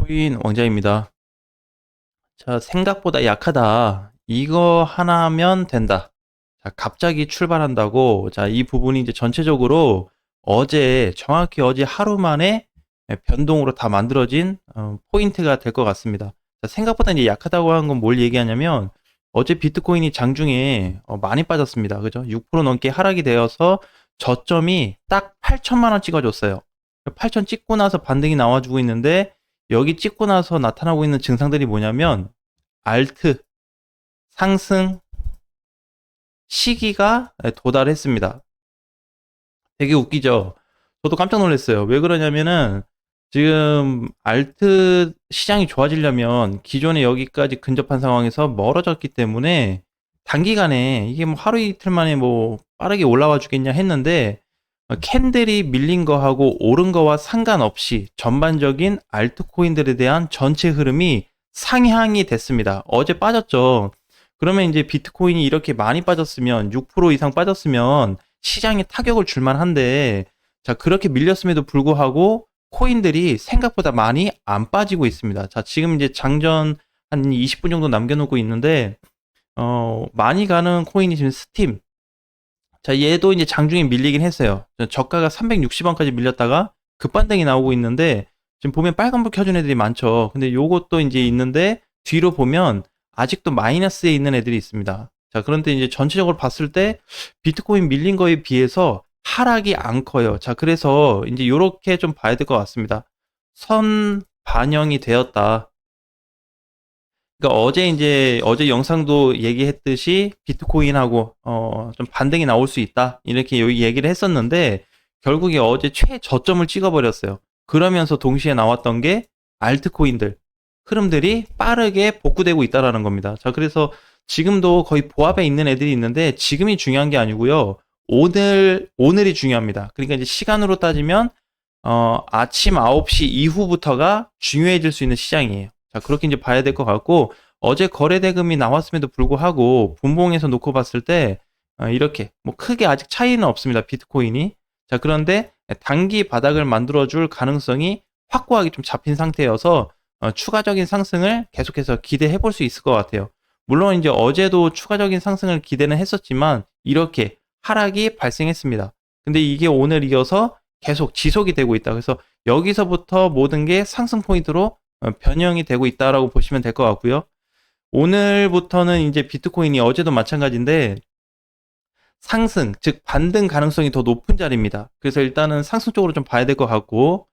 비트코인 왕자입니다. 자, 생각보다 약하다. 이거 하나면 된다. 자, 갑자기 출발한다고. 자, 이 부분이 이제 전체적으로 정확히 어제 하루 만에 변동으로 다 만들어진 포인트가 될 것 같습니다. 자, 생각보다 이제 약하다고 하는 건 뭘 얘기하냐면 어제 비트코인이 장중에 많이 빠졌습니다. 그죠? 6% 넘게 하락이 되어서 저점이 딱 8천만 원 찍어줬어요. 8천 찍고 나서 반등이 나와주고 있는데 여기 찍고 나서 나타나고 있는 증상들이 뭐냐면 알트 상승 시기가 도달했습니다. 되게 웃기죠? 저도 깜짝 놀랐어요. 왜 그러냐면은 지금 알트 시장이 좋아지려면 기존에 여기까지 근접한 상황에서 멀어졌기 때문에 단기간에 이게 뭐 하루 이틀 만에 뭐 빠르게 올라와 주겠냐 했는데 캔들이 밀린 거하고 오른 거와 상관없이 전반적인 알트코인들에 대한 전체 흐름이 상향이 됐습니다. 어제 빠졌죠. 그러면 이제 비트코인이 이렇게 많이 빠졌으면 6% 이상 빠졌으면 시장에 타격을 줄만 한데 자, 그렇게 밀렸음에도 불구하고 코인들이 생각보다 많이 안 빠지고 있습니다. 자, 지금 이제 장전 한 20분 정도 남겨놓고 있는데 많이 가는 코인이 지금 스팀. 자, 얘도 이제 장중에 밀리긴 했어요. 저가가 360원까지 밀렸다가 급반등이 나오고 있는데 지금 보면 빨간불 켜준 애들이 많죠. 근데 요것도 이제 있는데 뒤로 보면 아직도 마이너스에 있는 애들이 있습니다. 자, 그런데 이제 전체적으로 봤을 때 비트코인 밀린 거에 비해서 하락이 안 커요. 자, 그래서 이제 요렇게 좀 봐야 될 것 같습니다. 선 반영이 되었다. 그러니까 어제 영상도 얘기했듯이 비트코인하고 좀 반등이 나올 수 있다 이렇게 여기 얘기를 했었는데 결국에 어제 최저점을 찍어버렸어요. 그러면서 동시에 나왔던 게 알트코인들 흐름들이 빠르게 복구되고 있다라는 겁니다. 자, 그래서 지금도 거의 보합에 있는 애들이 있는데 지금이 중요한 게 아니고요. 오늘이 중요합니다. 그러니까 이제 시간으로 따지면 아침 9시 이후부터가 중요해질 수 있는 시장이에요. 자, 그렇게 이제 봐야 될 것 같고, 어제 거래 대금이 나왔음에도 불구하고, 분봉에서 놓고 봤을 때, 이렇게, 뭐, 크게 아직 차이는 없습니다. 비트코인이. 자, 그런데 단기 바닥을 만들어줄 가능성이 확고하게 좀 잡힌 상태여서, 추가적인 상승을 계속해서 기대해 볼 수 있을 것 같아요. 물론 이제 어제도 추가적인 상승을 기대는 했었지만, 이렇게 하락이 발생했습니다. 근데 이게 오늘 이어서 계속 지속이 되고 있다. 그래서 여기서부터 모든 게 상승 포인트로 변형이 되고 있다라고 보시면 될 것 같고요. 오늘부터는 이제 비트코인이 어제도 마찬가지인데 상승, 즉 반등 가능성이 더 높은 자리입니다. 그래서 일단은 상승 쪽으로 좀 봐야 될 것 같고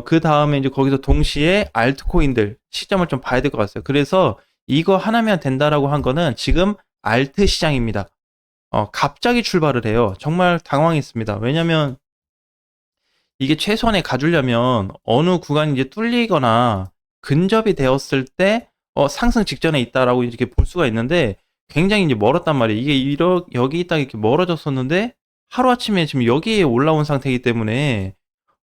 그 다음에 이제 거기서 동시에 알트코인들 시점을 좀 봐야 될 것 같아요. 그래서 이거 하나면 된다라고 한 거는 지금 알트 시장입니다. 갑자기 출발을 해요. 정말 당황했습니다. 왜냐면 이게 최소한에 가주려면 어느 구간이 이제 뚫리거나 근접이 되었을 때 상승 직전에 있다라고 이렇게 볼 수가 있는데 굉장히 이제 멀었단 말이에요. 이게 여기 있다가 이렇게 멀어졌었는데 하루아침에 지금 여기에 올라온 상태이기 때문에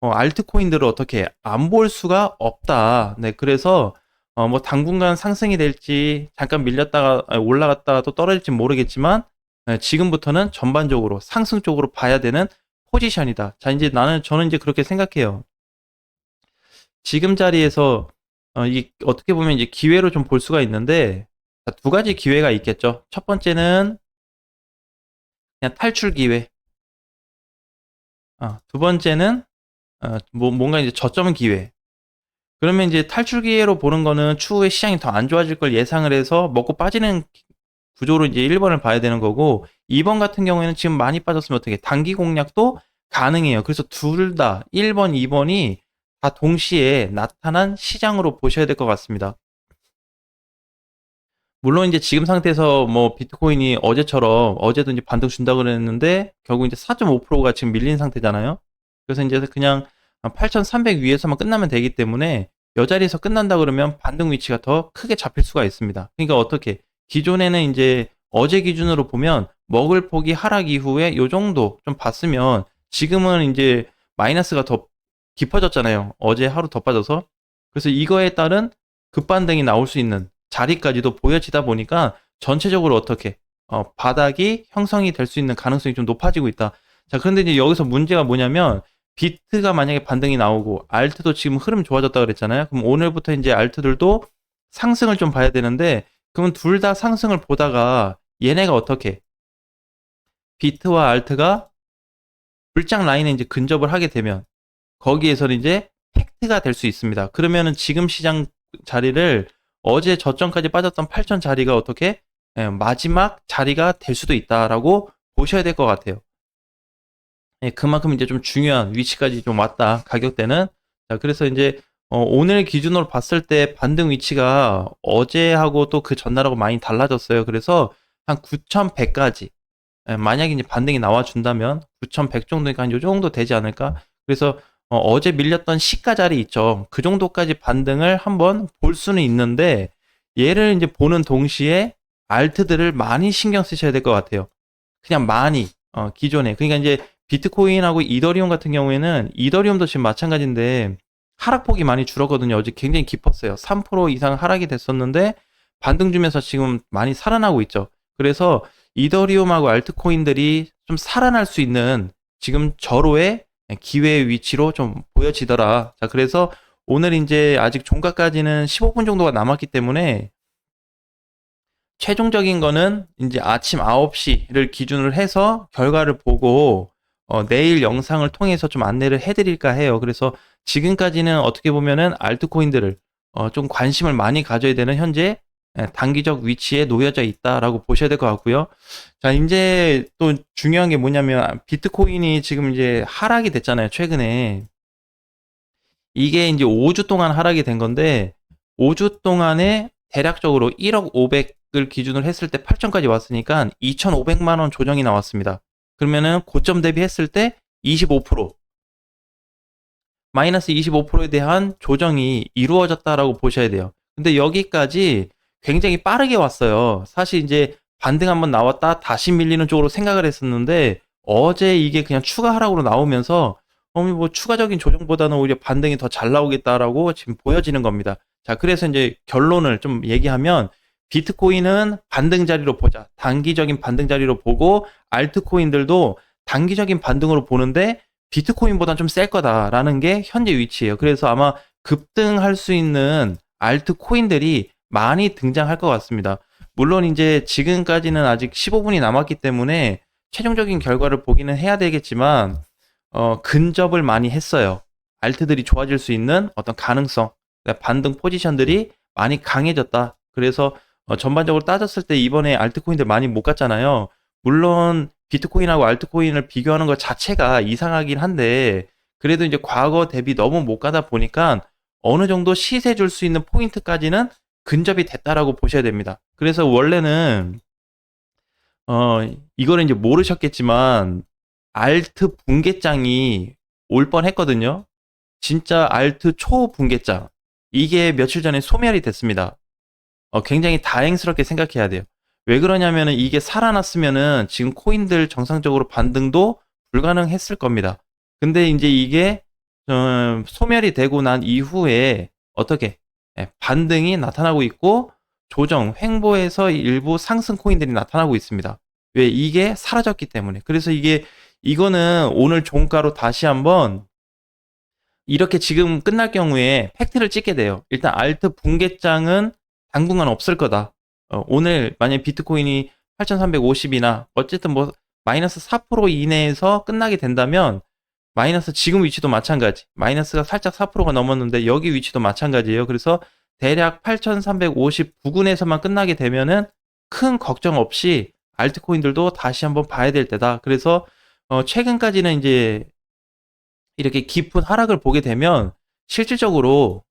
알트코인들을 어떻게 안 볼 수가 없다. 네, 그래서 뭐 당분간 상승이 될지 잠깐 밀렸다가 올라갔다가 또 떨어질지 모르겠지만 지금부터는 전반적으로 상승 쪽으로 봐야 되는 포지션이다. 자, 이제 저는 이제 그렇게 생각해요. 지금 자리에서 이 어떻게 보면 이제 기회로 좀 볼 수가 있는데 두 가지 기회가 있겠죠. 첫 번째는 그냥 탈출 기회. 두 번째는 뭔가 이제 저점 기회. 그러면 이제 탈출 기회로 보는 거는 추후에 시장이 더 안 좋아질 걸 예상을 해서 먹고 빠지는 구조로 이제 1번을 봐야 되는 거고 2번 같은 경우에는 지금 많이 빠졌으면 어떻게 단기 공략도 가능해요. 그래서 둘 다 1번, 2번이 다 동시에 나타난 시장으로 보셔야 될 것 같습니다. 물론 이제 지금 상태에서 뭐 비트코인이 어제도 이제 반등 준다고 그랬는데 결국 이제 4.5%가 지금 밀린 상태잖아요. 그래서 이제 그냥 8,300 위에서만 끝나면 되기 때문에 이 자리에서 끝난다 그러면 반등 위치가 더 크게 잡힐 수가 있습니다. 그러니까 어떻게 기존에는 이제 어제 기준으로 보면 먹을 폭이 하락 이후에 요 정도 좀 봤으면 지금은 이제 마이너스가 더 깊어졌잖아요. 어제 하루 더 빠져서. 그래서 이거에 따른 급반등이 나올 수 있는 자리까지도 보여지다 보니까 전체적으로 어떻게 바닥이 형성이 될 수 있는 가능성이 좀 높아지고 있다. 자, 그런데 이제 여기서 문제가 뭐냐면 비트가 만약에 반등이 나오고 알트도 지금 흐름 좋아졌다 그랬잖아요. 그럼 오늘부터 이제 알트들도 상승을 좀 봐야 되는데, 그러면 둘 다 상승을 보다가 얘네가 어떻게 비트와 알트가 불장 라인에 이제 근접을 하게 되면 거기에서는 이제 팩트가 될 수 있습니다. 그러면은 지금 시장 자리를 어제 저점까지 빠졌던 8천 자리가 어떻게 마지막 자리가 될 수도 있다라고 보셔야 될 것 같아요. 그만큼 이제 좀 중요한 위치까지 좀 왔다, 가격대는. 자, 그래서 이제 오늘 기준으로 봤을 때 반등 위치가 어제하고 또 그 전날하고 많이 달라졌어요. 그래서 한 9,100까지 만약에 이제 반등이 나와준다면 9,100 정도니까 한 요 정도 되지 않을까. 그래서 어제 밀렸던 시가 자리 있죠. 그 정도까지 반등을 한번 볼 수는 있는데, 얘를 이제 보는 동시에 알트들을 많이 신경 쓰셔야 될 것 같아요. 그냥 많이 기존에. 그러니까 이제 비트코인하고 이더리움 같은 경우에는, 이더리움도 지금 마찬가지인데 하락폭이 많이 줄었거든요. 어제 굉장히 깊었어요. 3% 이상 하락이 됐었는데 반등 주면서 지금 많이 살아나고 있죠. 그래서 이더리움하고 알트코인들이 좀 살아날 수 있는 지금 절호의 기회의 위치로 좀 보여지더라. 자, 그래서 오늘 이제 아직 종가까지는 15분 정도가 남았기 때문에 최종적인 거는 이제 아침 9시를 기준으로 해서 결과를 보고 내일 영상을 통해서 좀 안내를 해드릴까 해요. 그래서 지금까지는 어떻게 보면은 알트코인들을 좀 관심을 많이 가져야 되는 현재 단기적 위치에 놓여져 있다라고 보셔야 될 것 같고요. 자, 이제 또 중요한 게 뭐냐면 비트코인이 지금 이제 하락이 됐잖아요, 최근에. 이게 이제 5주 동안 하락이 된 건데 5주 동안에 대략적으로 1억 500을 기준으로 했을 때 8천까지 왔으니까 2,500만 원 조정이 나왔습니다. 그러면은 고점 대비했을 때 25%, 마이너스 25%에 대한 조정이 이루어졌다라고 보셔야 돼요. 근데 여기까지 굉장히 빠르게 왔어요. 사실 이제 반등 한번 나왔다 다시 밀리는 쪽으로 생각을 했었는데 어제 이게 그냥 추가 하락으로 나오면서 뭐 추가적인 조정보다는 오히려 반등이 더 잘 나오겠다라고 지금 보여지는 겁니다. 자, 그래서 이제 결론을 좀 얘기하면 비트코인은 반등 자리로 보자. 단기적인 반등 자리로 보고 알트코인들도 단기적인 반등으로 보는데 비트코인보다는 좀 셀 거다라는 게 현재 위치예요. 그래서 아마 급등할 수 있는 알트코인들이 많이 등장할 것 같습니다. 물론 이제 지금까지는 아직 15분이 남았기 때문에 최종적인 결과를 보기는 해야 되겠지만 근접을 많이 했어요. 알트들이 좋아질 수 있는 어떤 가능성, 반등 포지션들이 많이 강해졌다. 그래서 전반적으로 따졌을 때 이번에 알트코인들 많이 못 갔잖아요. 물론 비트코인하고 알트코인을 비교하는 것 자체가 이상하긴 한데 그래도 이제 과거 대비 너무 못 가다 보니까 어느 정도 시세 줄 수 있는 포인트까지는 근접이 됐다라고 보셔야 됩니다. 그래서 원래는 이거를 이제 모르셨겠지만 알트 붕괴장이 올 뻔했거든요. 진짜 알트 초붕괴장. 이게 며칠 전에 소멸이 됐습니다. 굉장히 다행스럽게 생각해야 돼요. 왜 그러냐면은 이게 살아났으면은 지금 코인들 정상적으로 반등도 불가능했을 겁니다. 근데 이제 이게 소멸이 되고 난 이후에 어떻게 반등이 나타나고 있고 조정, 횡보에서 일부 상승 코인들이 나타나고 있습니다. 왜? 이게 사라졌기 때문에. 그래서 이거는 오늘 종가로 다시 한번 이렇게 지금 끝날 경우에 팩트를 찍게 돼요. 일단 알트 붕괴장은 당분간 없을 거다. 오늘 만약 비트코인이 8,350이나 어쨌든 뭐 마이너스 4% 이내에서 끝나게 된다면 마이너스 지금 위치도 마찬가지. 마이너스가 살짝 4%가 넘었는데 여기 위치도 마찬가지예요. 그래서 대략 8,350 부근에서만 끝나게 되면은 큰 걱정 없이 알트코인들도 다시 한번 봐야 될 때다. 그래서 최근까지는 이제 이렇게 깊은 하락을 보게 되면 실질적으로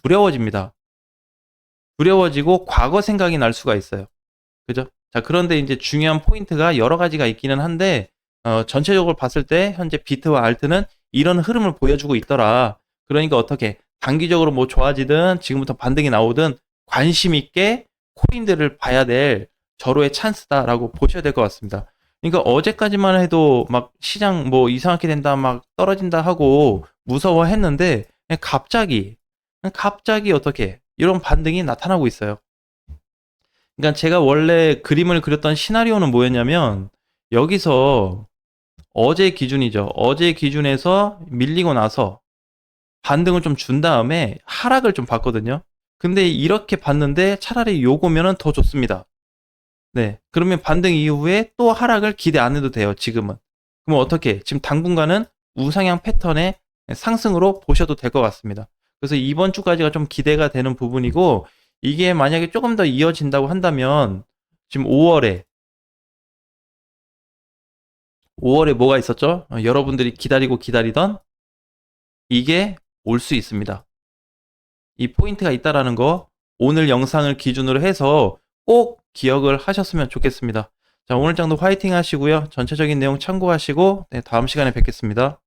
두려워집니다. 두려워지고 과거 생각이 날 수가 있어요. 그죠? 자, 그런데 이제 중요한 포인트가 여러 가지가 있기는 한데 전체적으로 봤을 때 현재 비트와 알트는 이런 흐름을 보여주고 있더라. 그러니까 어떻게 단기적으로 뭐 좋아지든 지금부터 반등이 나오든 관심 있게 코인들을 봐야 될 절호의 찬스다라고 보셔야 될 것 같습니다. 그러니까 어제까지만 해도 막 시장 뭐 이상하게 된다, 막 떨어진다 하고 무서워했는데 갑자기 어떻게 이런 반등이 나타나고 있어요. 그러니까 제가 원래 그림을 그렸던 시나리오는 뭐였냐면 여기서 어제 기준이죠. 어제 기준에서 밀리고 나서 반등을 좀 준 다음에 하락을 좀 봤거든요. 근데 이렇게 봤는데 차라리 요거면은 더 좋습니다. 네. 그러면 반등 이후에 또 하락을 기대 안 해도 돼요, 지금은. 그럼 어떻게? 지금 당분간은 우상향 패턴의 상승으로 보셔도 될 것 같습니다. 그래서 이번 주까지가 좀 기대가 되는 부분이고, 이게 만약에 조금 더 이어진다고 한다면, 지금 5월에 뭐가 있었죠? 여러분들이 기다리고 기다리던 이게 올 수 있습니다. 이 포인트가 있다라는 거 오늘 영상을 기준으로 해서 꼭 기억을 하셨으면 좋겠습니다. 자, 오늘 장도 화이팅 하시고요. 전체적인 내용 참고하시고 네, 다음 시간에 뵙겠습니다.